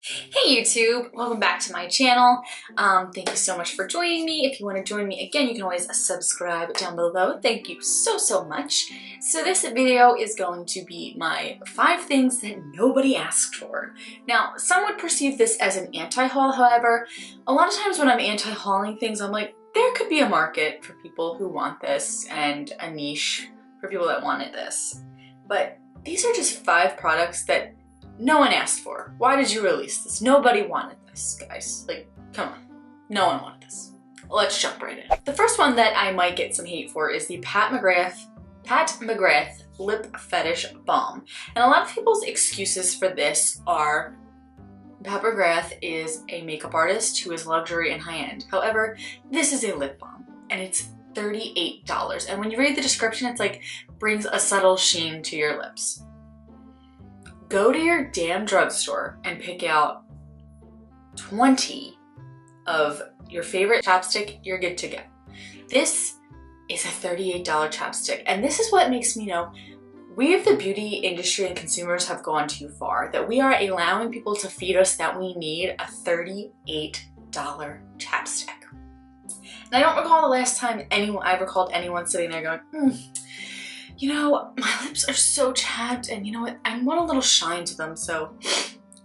Hey YouTube, welcome back to my channel. Thank you so much for joining me. If you want to join me again, you can always subscribe down below. Thank you so much. So this video is going to be my 5 things that nobody asked for. Now, some would perceive this as an anti-haul, however, a lot of times when I'm anti-hauling things, I'm like, there could be a market for people who want this and a niche for people that wanted this. But these are just 5 products that no one asked for. Why did you release this? Nobody wanted this, guys. Like, come on. No one wanted this. Let's jump right in. The first one that I might get some hate for is the Pat McGrath Lip Fetish Balm. And a lot of people's excuses for this are Pat McGrath is a makeup artist who is luxury and high-end. However, this is a lip balm and it's $38. And when you read the description, it's like, brings a subtle sheen to your lips. Go to your damn drugstore and pick out 20 of your favorite chapstick, you're good to go. This is a $38 chapstick, and this is what makes me know we of the beauty industry and consumers have gone too far, that we are allowing people to feed us that we need a $38 chapstick. And I don't recall the last time I recalled anyone sitting there going, you know, my lips are so chapped and you know what, I want a little shine to them, so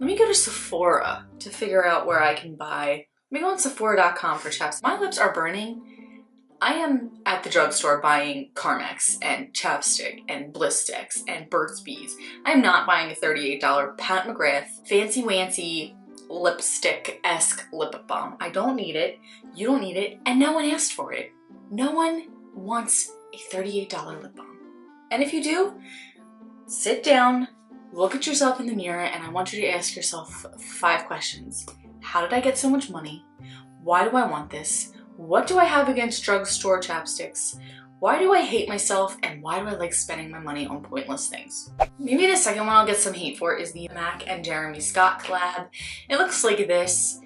let me go to Sephora to figure out where I can buy. Let me go on Sephora.com for chapstick. My lips are burning. I am at the drugstore buying Carmex and chapstick and Bliss sticks and Burt's Bees. I'm not buying a $38 Pat McGrath fancy wancy lipstick-esque lip balm. I don't need it, you don't need it, and no one asked for it. No one wants a $38 lip balm. And if you do, sit down, look at yourself in the mirror, and I want you to ask yourself 5 questions. How did I get so much money? Why do I want this? What do I have against drugstore chapsticks? Why do I hate myself? And why do I like spending my money on pointless things? Maybe the second one I'll get some hate for is the MAC and Jeremy Scott collab. It looks like this.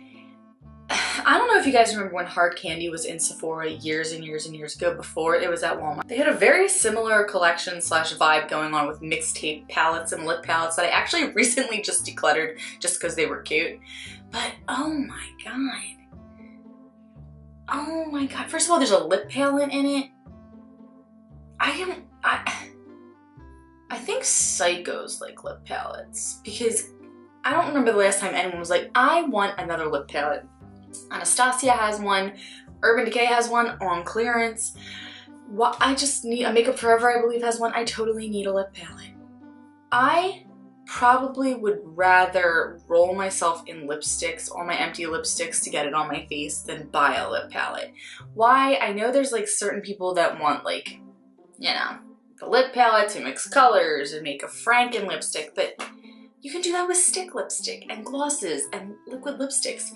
I don't know if you guys remember when Hard Candy was in Sephora years and years ago before it was at Walmart. They had a very similar collection slash vibe going on with mixtape palettes and lip palettes that I actually recently just decluttered just because they were cute. But oh my god. Oh my god. First of all, there's a lip palette in it. I think psychos like lip palettes because I don't remember the last time anyone was like, I want another lip palette. Anastasia has one, Urban Decay has one on clearance. I just need a Makeup Forever, I believe, has one. I totally need a lip palette. I probably would rather roll myself in lipsticks, all my empty lipsticks to get it on my face than buy a lip palette. Why? I know there's like certain people that want like, you know, the lip palette to mix colors and make a Franken lipstick, but you can do that with stick lipstick and glosses and liquid lipsticks.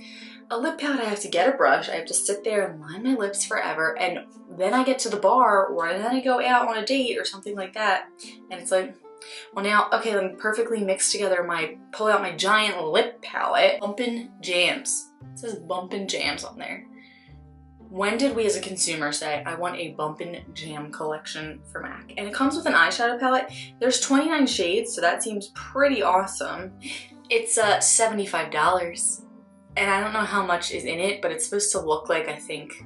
A lip palette, I have to get a brush, I have to sit there and line my lips forever, and then I get to the bar or then I go out on a date or something like that, and it's like, well now, okay, let me perfectly mix together pull out my giant lip palette. Bumpin' Jams. It says Bumpin' Jams on there. When did we as a consumer say, I want a Bumpin' Jam collection for MAC? And it comes with an eyeshadow palette. There's 29 shades, so that seems pretty awesome. It's $75. And I don't know how much is in it, but it's supposed to look like, I think,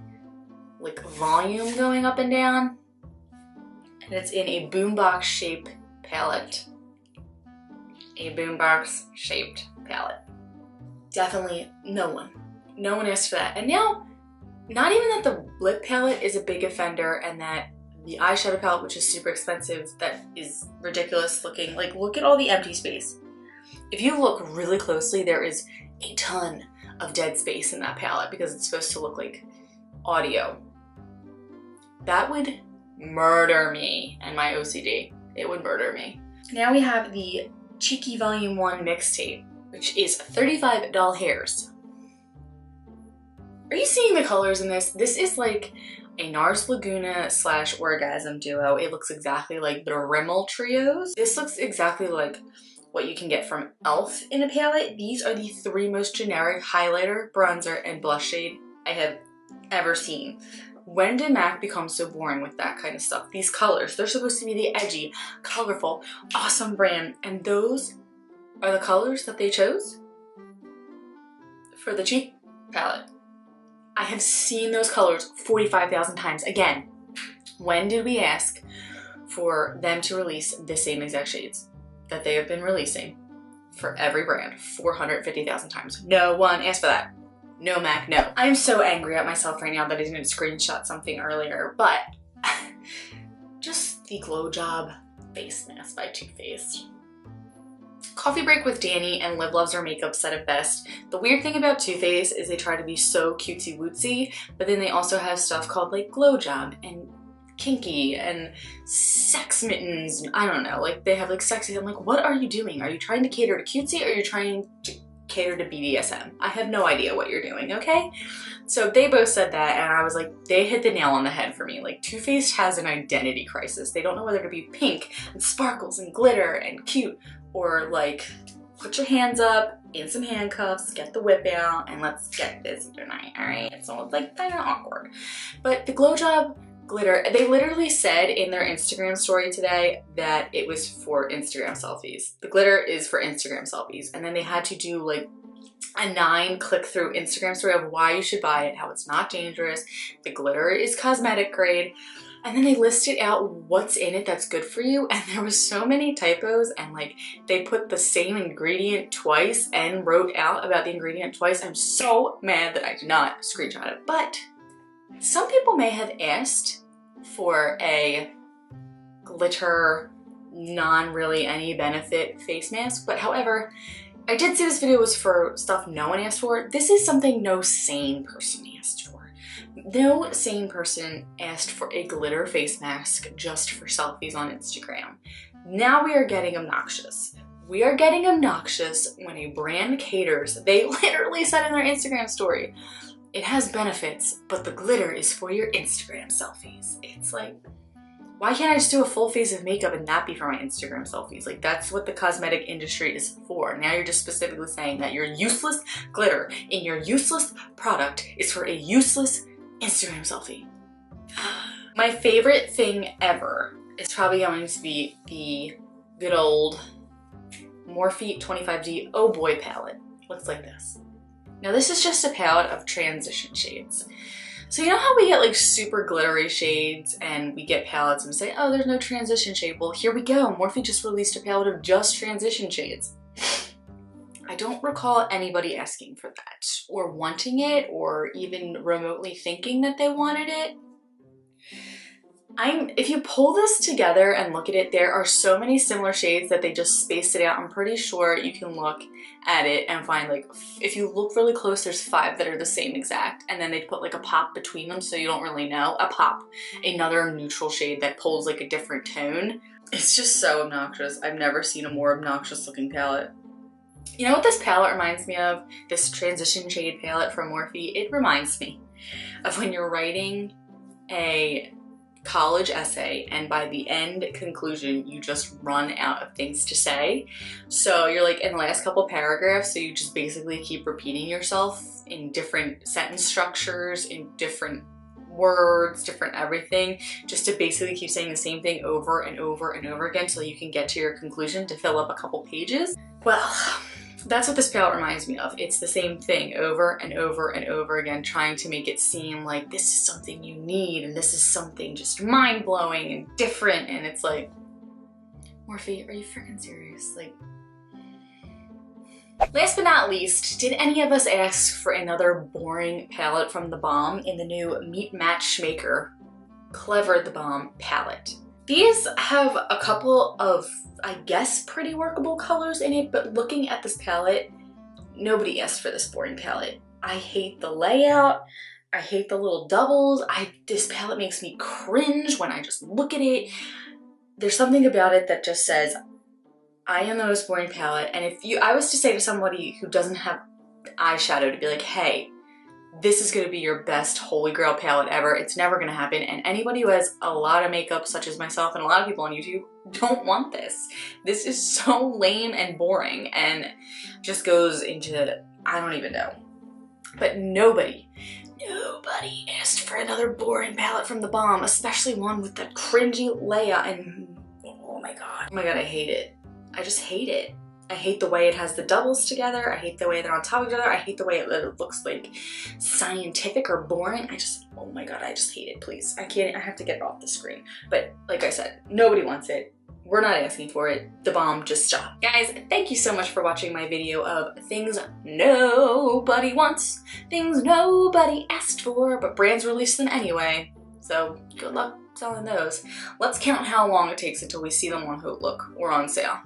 like volume going up and down. And it's in a boombox shape palette. A boombox shaped palette. Definitely no one asked for that. And now, not even that the lip palette is a big offender and that the eyeshadow palette, which is super expensive, that is ridiculous looking. Like, look at all the empty space. If you look really closely, there is a ton of dead space in that palette because it's supposed to look like audio. That would murder me and my OCD. It would murder me. Now we have the Cheeky Volume 1 mixtape, which is $35. Are you seeing the colors in this? This is like a NARS Laguna / Orgasm duo. It looks exactly like the Rimmel trios. This looks exactly like what you can get from e.l.f. in a palette. These are the 3 most generic highlighter, bronzer, and blush shade I have ever seen. When did MAC become so boring with that kind of stuff? These colors, they're supposed to be the edgy, colorful, awesome brand, and those are the colors that they chose? for the cheek palette. I have seen those colors 45,000 times. Again, when did we ask for them to release the same exact shades that they have been releasing for every brand 450,000 times? No one asked for that. No, Mac, no. I'm so angry at myself right now that I didn't screenshot something earlier, but just the Glow Job face mask by Too Faced. Coffee Break with Danny and Live Loves Her Makeup said it best. The weird thing about Too Faced is they try to be so cutesy wootsy, but then they also have stuff called like Glow Job and Kinky and Sex Mittens. I don't know, like they have like sexy. I'm like, what are you doing? Are you trying to cater to cutesy or are you trying to cater to BDSM? I have no idea what you're doing, okay? So they both said that and I was like, they hit the nail on the head for me. Like Too Faced has an identity crisis. They don't know whether to be pink and sparkles and glitter and cute or like put your hands up in some handcuffs, get the whip out, and let's get busy tonight, all right? So it's like kind of awkward. But the Glow Job glitter, they literally said in their Instagram story today that it was for Instagram selfies. The glitter is for Instagram selfies. And then they had to do like a 9 click-through Instagram story of why you should buy it, how it's not dangerous, the glitter is cosmetic grade, and then they listed out what's in it that's good for you, and there was so many typos, and like they put the same ingredient twice and wrote out about the ingredient twice. I'm so mad that I did not screenshot it. But some people may have asked for a glitter, non-really any benefit face mask, but however, I did say this video was for stuff no one asked for. This is something no sane person asked for. No sane person asked for a glitter face mask just for selfies on Instagram. Now we are getting obnoxious. We are getting obnoxious when a brand caters. They literally said in their Instagram story, it has benefits, but the glitter is for your Instagram selfies. It's like, why can't I just do a full face of makeup and not be for my Instagram selfies? Like that's what the cosmetic industry is for. Now you're just specifically saying that your useless glitter in your useless product is for a useless Instagram selfie. My favorite thing ever is probably going to be the good old Morphe 25D Oh Boy palette. Looks like this. Now this is just a palette of transition shades. So you know how we get like super glittery shades and we get palettes and we say, oh, there's no transition shade. Well, here we go. Morphe just released a palette of just transition shades. I don't recall anybody asking for that or wanting it or even remotely thinking that they wanted it. If you pull this together and look at it, there are so many similar shades that they just spaced it out. I'm pretty sure you can look at it and find like, if you look really close, there's 5 that are the same exact. And then they put like a pop between them so you don't really know. A pop, another neutral shade that pulls like a different tone. It's just so obnoxious. I've never seen a more obnoxious looking palette. You know what this palette reminds me of? This transition shade palette from Morphe? It reminds me of when you're writing a college essay and by the end conclusion you just run out of things to say. So you're like in the last couple paragraphs, so you just basically keep repeating yourself in different sentence structures, in different words, different everything, just to basically keep saying the same thing over and over and over again so you can get to your conclusion to fill up a couple pages. Well, that's what this palette reminds me of. It's the same thing over and over and over again, trying to make it seem like this is something you need and this is something just mind-blowing and different, and it's like, Morphe, are you freaking serious? Like, last but not least, did any of us ask for another boring palette from The Balm in the new Meet Matchmaker Clever The Balm palette? These have a couple of, I guess, pretty workable colors in it, but looking at this palette, nobody asked for this boring palette. I hate the layout. I hate the little doubles. This palette makes me cringe when I just look at it. There's something about it that just says, I am the most boring palette. And if I was to say to somebody who doesn't have eyeshadow to be like, hey, this is gonna be your best holy grail palette ever, it's never gonna happen. And anybody who has a lot of makeup, such as myself and a lot of people on YouTube, don't want this. This is so lame and boring and just goes into, I don't even know. But nobody asked for another boring palette from The Balm, especially one with that cringy layout and oh my god, I hate it. I just hate it. I hate the way it has the doubles together. I hate the way they're on top of each other. I hate the way it looks like scientific or boring. Oh my God, I just hate it, please. I have to get it off the screen. But like I said, nobody wants it. We're not asking for it. The bomb just stopped. Guys, thank you so much for watching my video of things nobody wants, things nobody asked for, but brands release them anyway. So good luck selling those. Let's count how long it takes until we see them on Look or on sale.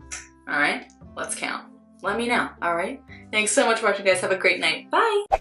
All right, let's count. Let me know, all right? Thanks so much for watching, guys. Have a great night. Bye.